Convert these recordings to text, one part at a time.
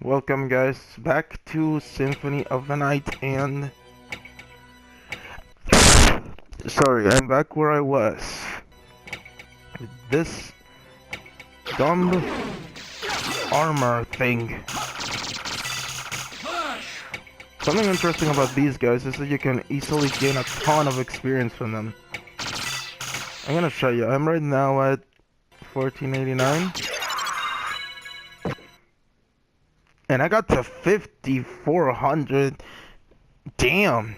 Welcome guys back to Symphony of the Night, and sorry, I'm back where I was with this dumb armor thing. Something interesting about these guys is that you can easily gain a ton of experience from them. I'm gonna show you. I'm right now at 1489. And I got to 5400. Damn.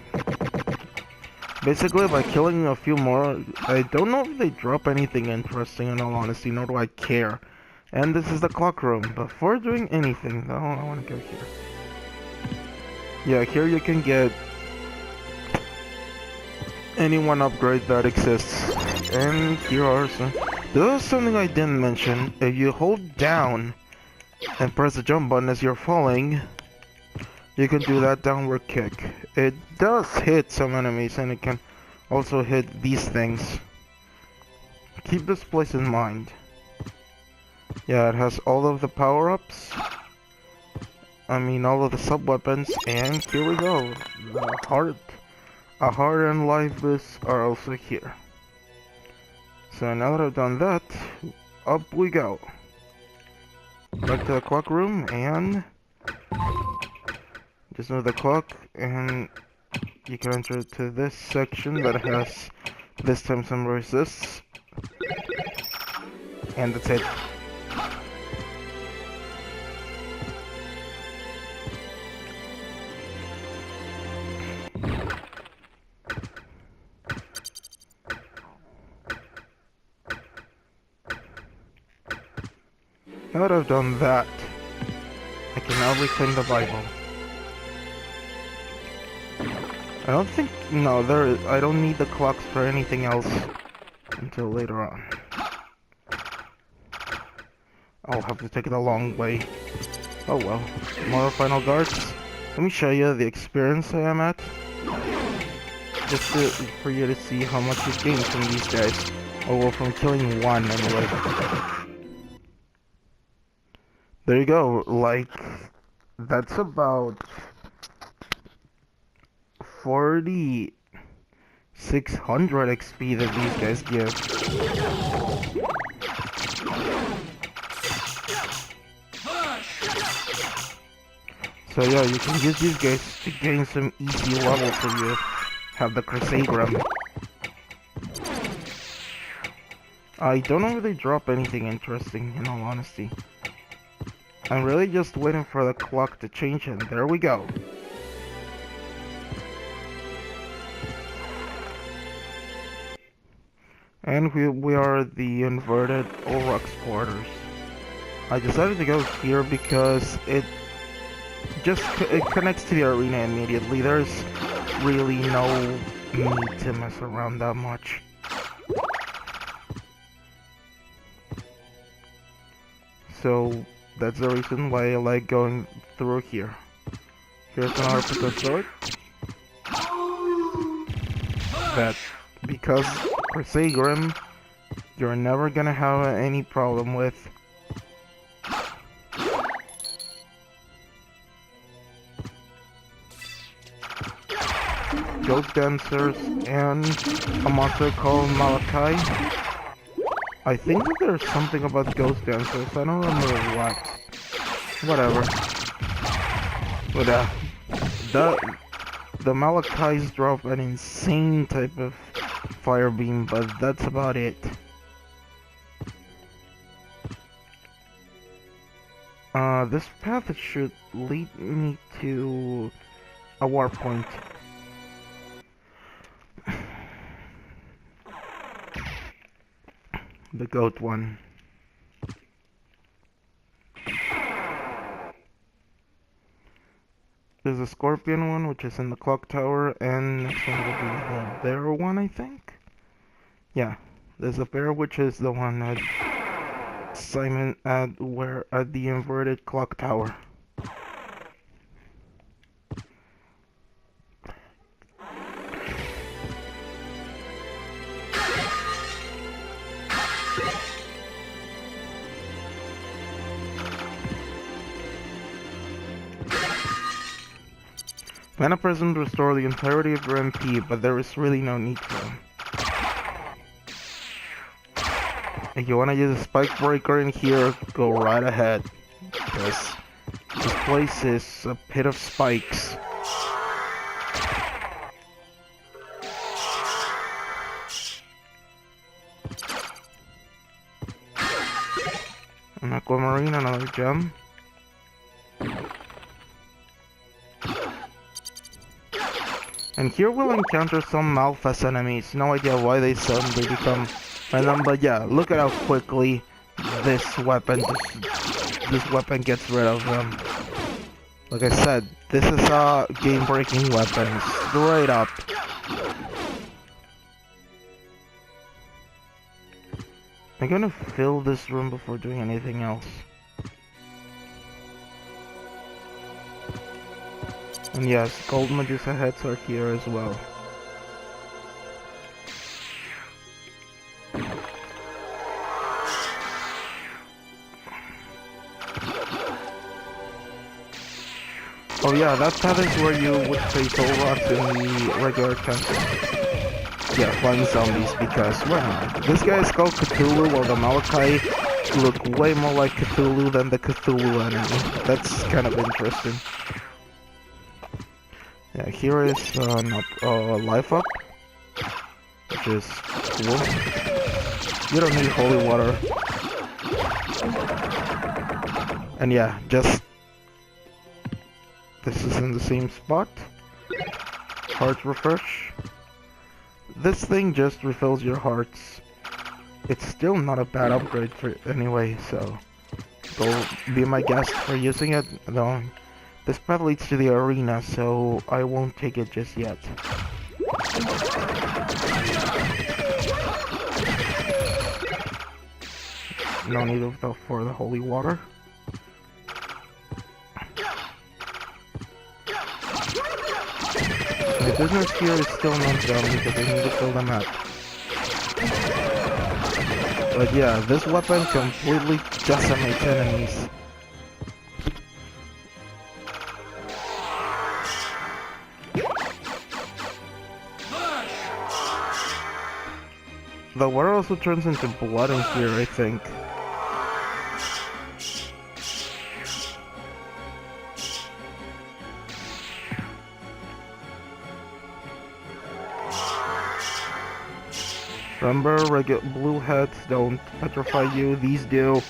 Basically, by killing a few more, I don't know if they drop anything interesting in all honesty, nor do I care. And this is the clock room. Before doing anything, though, I want to go here. Yeah, here you can get any one upgrade that exists. And here are some... This is something I didn't mention. If you hold down and press the jump button as you're falling, you can do that downward kick. It does hit some enemies, and it can also hit these things. Keep this place in mind. Yeah, it has all of the power-ups. I mean, all of the sub-weapons, and here we go. A heart and life boosts are also here. So now that I've done that, up we go. Back to the clock room, and just move the clock, and you can enter to this section that has this time some resists, and that's it. Now that I've done that, I can now reclaim the Bible. I don't think... No, I don't need the clocks for anything else until later on. I'll have to take it a long way. Oh well. More final guards. Let me show you the experience I am at. Just for you to see how much you gain from these guys. Oh well, from killing one anyway. There you go. Like, that's about 4,600 XP that these guys give. So yeah, you can use these guys to gain some easy levels if you have the Crusade Ram. I don't know if they drop anything interesting, in all honesty. I'm really just waiting for the clock to change, and there we go. And we are at the inverted Olruk's quarters. I decided to go here because it connects to the arena immediately. There's really no need to mess around that much. So that's the reason why I like going through here. Here's another Pico sword. That, because Crusade Grim, you're never gonna have any problem with. Ghost Dancers and a monster called Malachi. I think that there's something about Ghost Dancers, I don't remember what. Whatever. But the Malachis drop an insane type of fire beam, but that's about it. This path should lead me to a war point. The goat one. There's a scorpion one, which is in the clock tower, and next one will be the bear one, I think? Yeah, there's a bear, which is the one at Simon at the inverted clock tower. Mana Prism restore the entirety of your MP, but there is really no need for them. If you want to use a Spike Breaker in here, go right ahead. Because this place is a pit of spikes. An Aquamarine, another gem. And here we'll encounter some Malphas enemies. No idea why they suddenly become random, but yeah, look at how quickly this weapon gets rid of them. Like I said, this is a game-breaking weapon, straight up. I'm gonna fill this room before doing anything else. And yes, gold Medusa heads are here as well. Oh yeah, that is where you would face all rocks in the regular temple. Yeah, flying zombies, because why not? This guy is called Cthulhu, while the Malachi look way more like Cthulhu than the Cthulhu enemy. That's kind of interesting. Yeah, here is life up, which is cool. You don't need holy water. And yeah, just this is in the same spot. Heart refresh. This thing just refills your hearts. It's still not a bad upgrade for anyway, so go be my guest for using it. Though this path leads to the arena, so I won't take it just yet. No need for the holy water. The business here is still not done because I need to fill them up. But yeah, this weapon completely decimates enemies. The water also turns into blood in here, I think. Remember, regular blue heads don't petrify you, these do.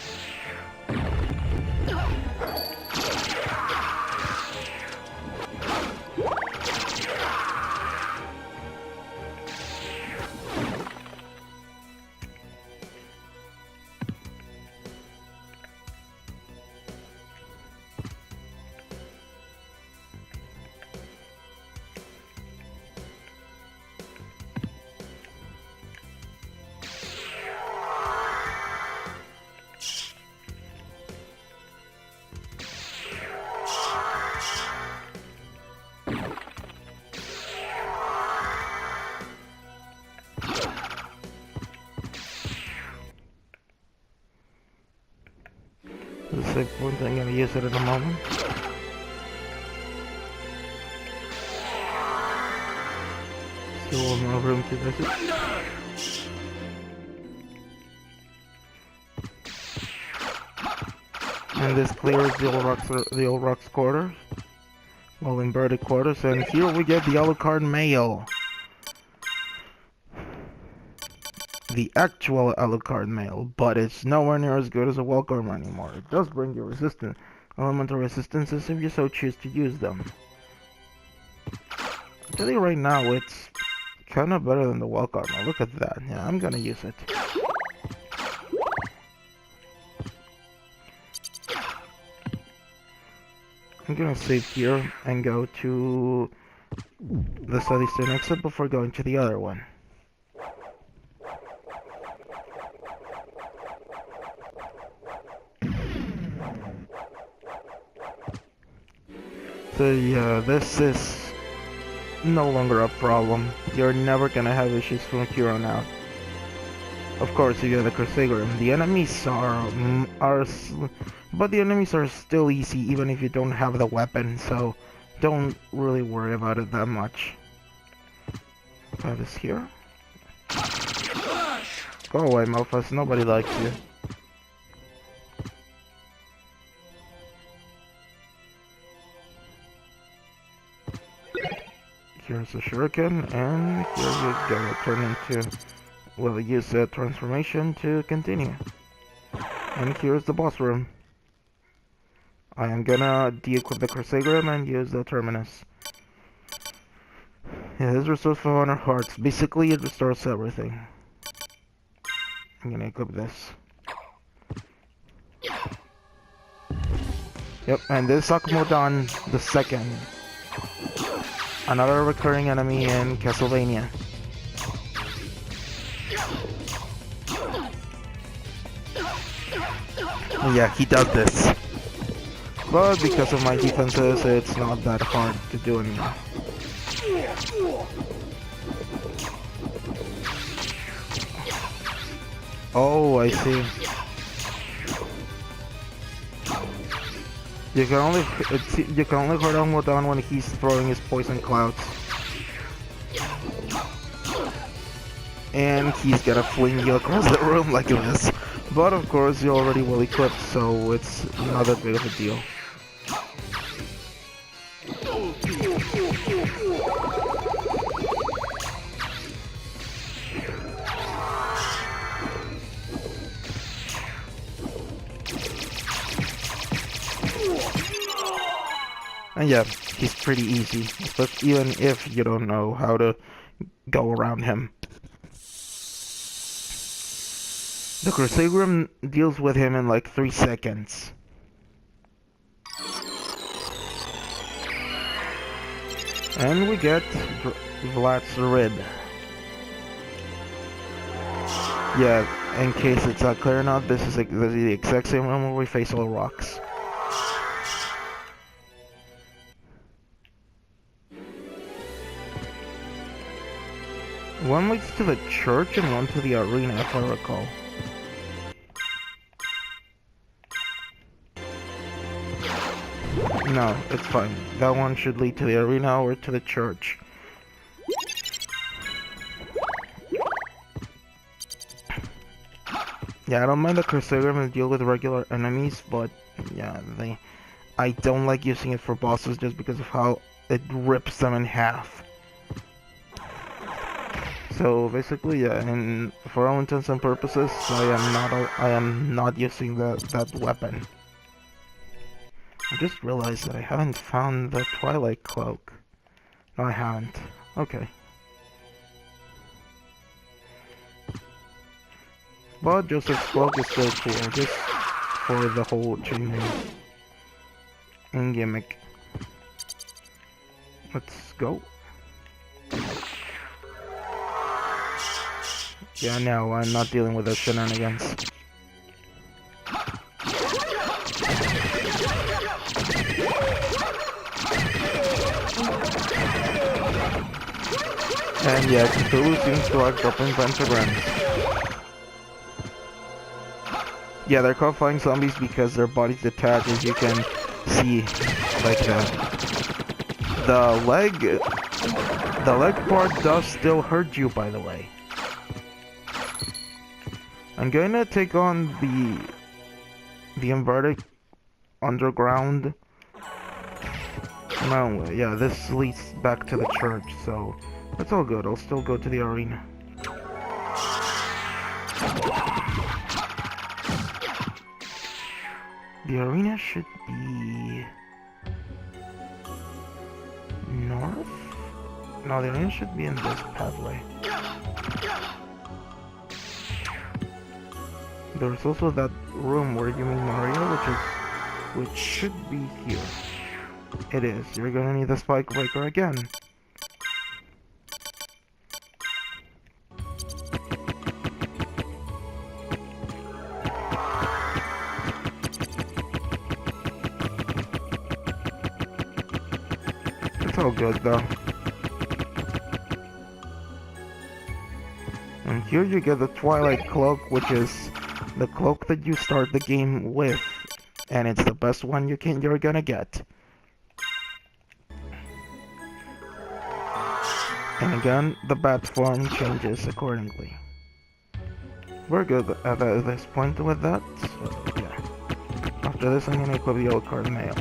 The save point, I'm gonna use it in a moment. Still one more room to visit. And this clears the old rocks quarters. Well, inverted quarters, and here we get the Alucard mail. The actual Alucard mail, but it's nowhere near as good as a Welcome anymore. It does bring you elemental resistances if you so choose to use them. I'll tell you right now, it's kind of better than the Welcome. Look at that. Yeah, I'm gonna use it. I'm gonna save here and go to the southeastern exit before going to the other one. So yeah, this is no longer a problem. You're never gonna have issues from here on out. Of course, you get the Crusader. The enemies but the enemies are still easy even if you don't have the weapon. So don't really worry about it that much. That is here. Go away, Mofus. Nobody likes you. Here's a shuriken, and here you go. Turn into... Well, use the transformation to continue. And here's the boss room. I am gonna de-equip the Crusagram and use the Terminus. Yeah, this restores 500 hearts. Basically, it restores everything. I'm gonna equip this. Yep, and this is Akumodan the second. Another recurring enemy in Castlevania. Yeah, he does this. But because of my defenses, it's not that hard to do anymore. Oh, I see. You can only hurt Almodon when he's throwing his poison clouds. And he's gonna fling you across the room like this. But of course you're already well equipped, so it's not that big of a deal. And yeah, he's pretty easy, especially even if you don't know how to go around him. The Crusagram deals with him in like 3 seconds. And we get Vlad's Rid. Yeah, in case it's not clear enough, this is the exact same room where we face all rocks. One leads to the church and one to the arena, if I recall. No, it's fine. That one should lead to the arena or to the church. Yeah, I don't mind the Crusagram to deal with regular enemies, but yeah, I don't like using it for bosses just because of how it rips them in half. So basically, yeah, and for all intents and purposes, I am not using that weapon. I just realized that I haven't found the Twilight Cloak. No, I haven't. Okay. But Joseph's Cloak is still cool, just for the whole changing and gimmick. Let's go. Yeah, no, I'm not dealing with those shenanigans. And yeah, Cthulhu seems to like dropping pentagrams. Yeah, they're called flying zombies because their bodies detach, as you can see, like that. The leg part does still hurt you, by the way. I'm going to take on the inverted underground. No, yeah, this leads back to the church, so that's all good. I'll still go to the arena. The arena should be north? No, the arena should be in this pathway. There's also that room where you meet Maria, which should be here. It is. You're gonna need the spike breaker again. It's all good though. And here you get the Twilight Cloak, which is the cloak that you start the game with, and it's the best one you're gonna get. And again, the bat form changes accordingly. We're good at this point with that, so yeah. After this, I'm gonna equip the old card mail.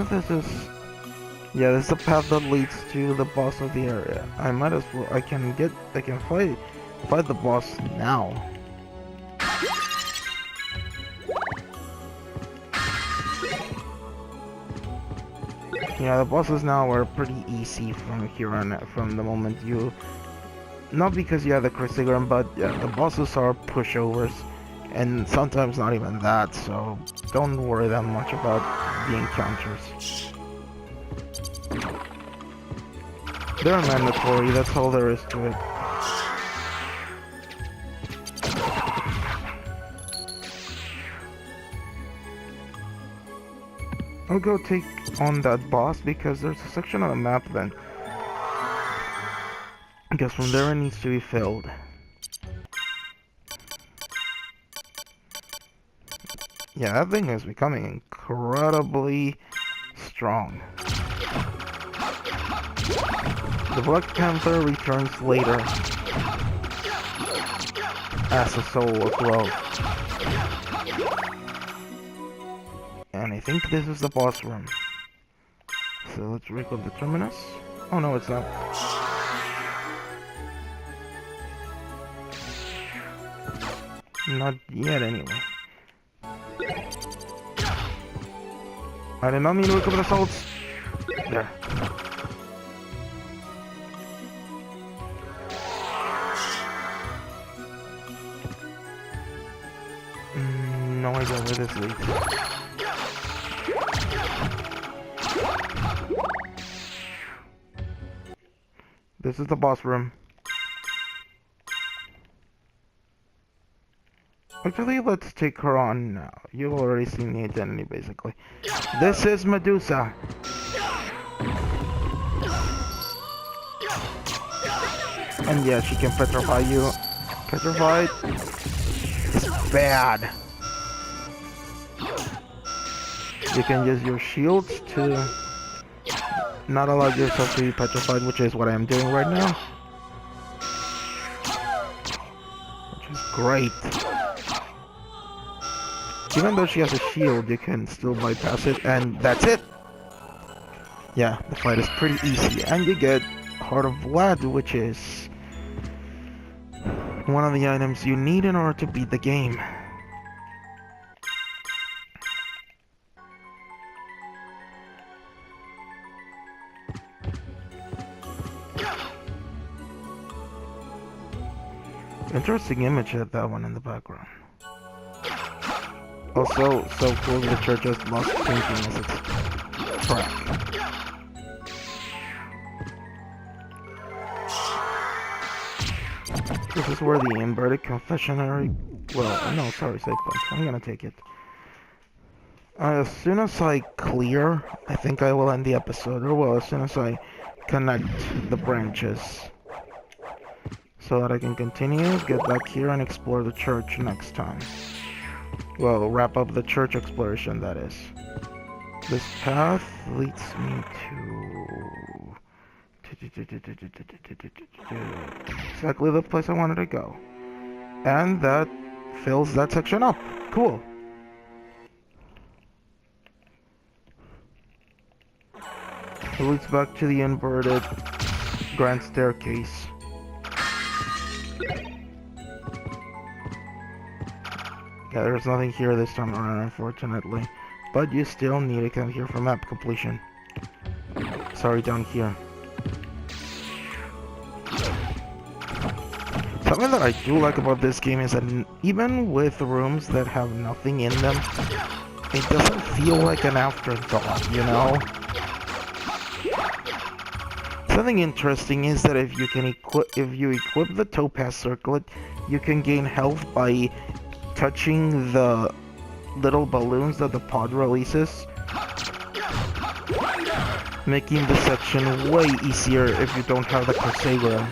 This is... yeah, this is the path that leads to the boss of the area. I might as well... I can fight the boss now. Yeah, the bosses now are pretty easy from here on out, from the moment you... not because you have the Crucigram, but yeah, the bosses are pushovers. And sometimes not even that, so don't worry that much about the encounters. They're mandatory, that's all there is to it. I'll go take on that boss because there's a section of the map then. Because from there it needs to be filled. Yeah, that thing is becoming incredibly strong. The Black Panther returns later as a soul as well. And I think this is the boss room. So let's recall the terminus. Oh no, it's not. Not yet anyway. I did not mean to recover the salts. There. No idea where this leads. This is the boss room. Actually, let's take her on now. You've already seen the identity, basically. This is Medusa. And yeah, she can petrify you. Petrified is bad. You can use your shields to not allow yourself to be petrified, which is what I am doing right now. Which is great. Even though she has a shield, you can still bypass it, and that's it! Yeah, the fight is pretty easy, and you get Heart of Vlad, which is one of the items you need in order to beat the game. Interesting image at that one in the background. Also, so cool the church just lost thinking as its track. This is where the inverted confessionary... well, no, sorry, save point. I'm gonna take it. As soon as I clear, I think I will end the episode. Or well, as soon as I connect the branches. So that I can continue, get back here and explore the church next time. Well, wrap up the church exploration, that is. This path leads me to exactly the place I wanted to go. And that fills that section up. Cool. It leads back to the inverted grand staircase. Yeah, there's nothing here this time around, unfortunately. But you still need to come here for map completion. Sorry, down here. Something that I do like about this game is that even with rooms that have nothing in them, it doesn't feel like an afterthought, you know? Something interesting is that if you equip the topaz circlet, you can gain health by touching the little balloons that the pod releases, making the section way easier if you don't have the Crusader.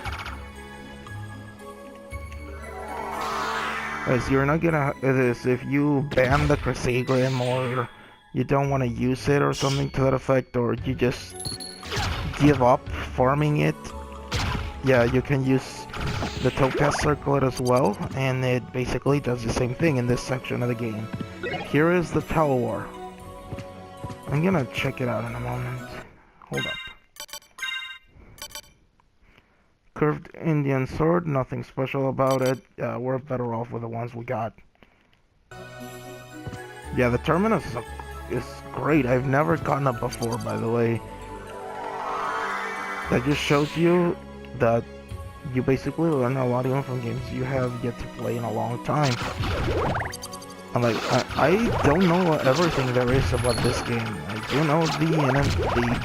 As you're not gonna, if you ban the Crusader or you don't want to use it or something to that effect, or you just give up farming it, yeah, you can use the Topaz Circlet as well, and it basically does the same thing in this section of the game. Here is the Tower. I'm gonna check it out in a moment. Hold up. Curved Indian sword, nothing special about it. We're better off with the ones we got. Yeah, the Terminus is great. I've never gotten it before, by the way. That just shows you that you basically learn a lot even from games you have yet to play in a long time. I'm like, I don't know everything there is about this game. I do know the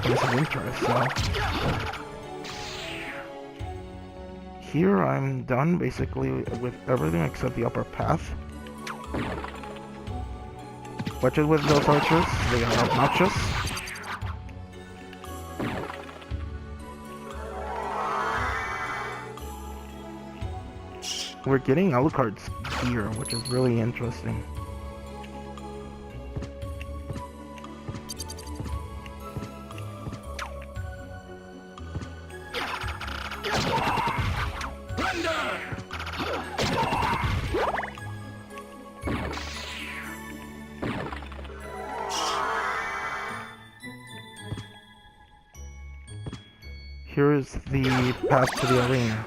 points of interest, so... Here I'm done basically with everything except the upper path. Watch it with those archers, they are obnoxious. We're getting Alucard's gear, which is really interesting. Here is the path to the arena.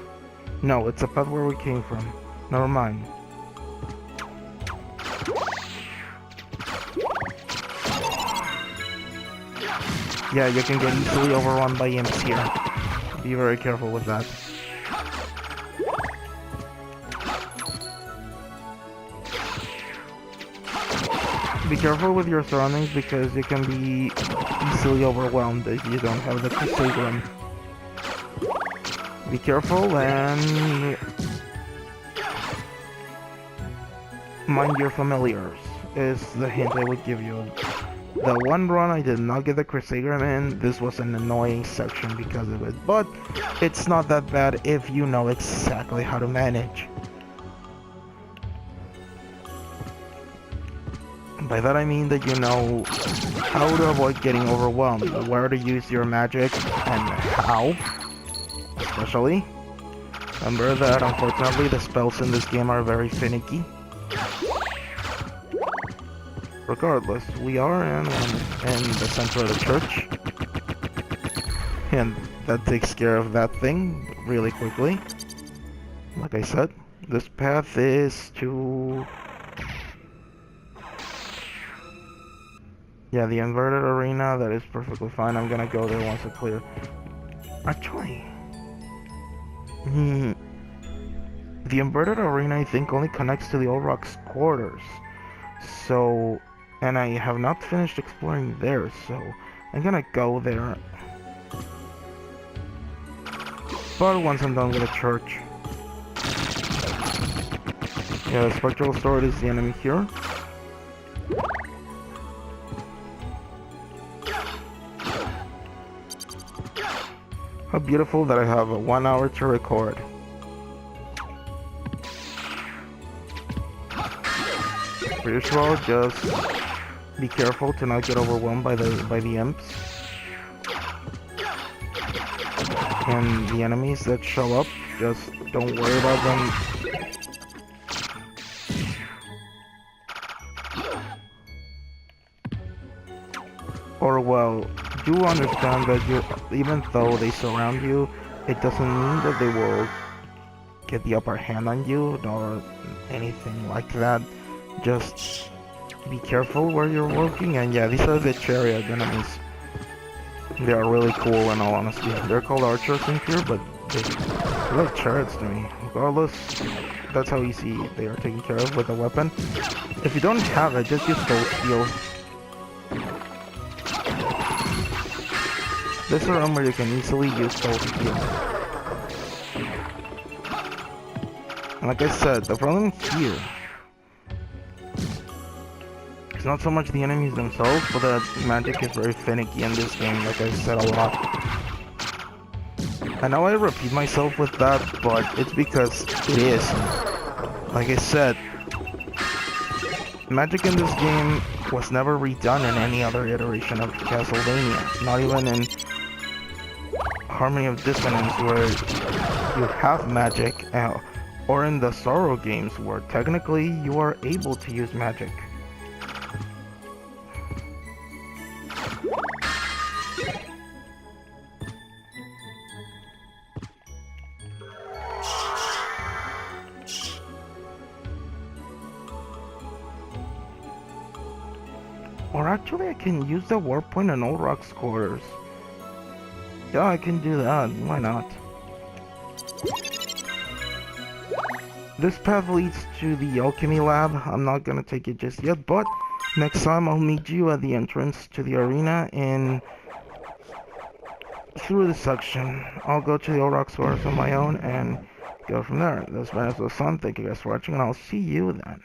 No, it's a path where we came from. Never mind. Yeah, you can get easily overrun by imps here. Be very careful with that. Be careful with your surroundings because you can be easily overwhelmed if you don't have the Crusader. Be careful and mind your familiars is the hint I would give you. The one run I did not get the Crusader in, this was an annoying section because of it, but it's not that bad if you know exactly how to manage. By that I mean that you know how to avoid getting overwhelmed, where to use your magic, and how, especially. Remember that unfortunately the spells in this game are very finicky. Regardless, we are in the center of the church. And that takes care of that thing really quickly. Like I said, this path is to... Yeah, the inverted arena, that is perfectly fine. I'm gonna go there once it's clear. Actually... the inverted arena, I think, only connects to the Old Rock's quarters. So... And I have not finished exploring there, so I'm gonna go there. But once I'm done with the church. Yeah, the Spectral Sword is the enemy here. How beautiful that I have 1 hour to record. Pretty sure, just be careful to not get overwhelmed by the imps and the enemies that show up. Just don't worry about them. Or well, do understand that even though they surround you, it doesn't mean that they will get the upper hand on you or anything like that. Just be careful where you're working, and yeah, these are the chariot enemies. They are really cool in all honesty. They're called archers in here, but they look like chariots to me. Regardless, that's how easy they are taken care of with a weapon. If you don't have it, just use Soul Steel. This is a room where you can easily use Soul Steel. And like I said, the problem here not so much the enemies themselves, but the magic is very finicky in this game, like I said a lot. I know I repeat myself with that, but it's because it is. Like I said, magic in this game was never redone in any other iteration of Castlevania, not even in Harmony of Dissonance, where you have magic, or in the Sorrow games, where technically you are able to use magic. Or actually I can use the warp point in Old Rock's quarters. Yeah, I can do that, why not? This path leads to the alchemy lab. I'm not gonna take it just yet, but next time I'll meet you at the entrance to the arena and through this section. I'll go to the Old Rock quarters on my own and go from there. This has been the Sun. Thank you guys for watching, and I'll see you then.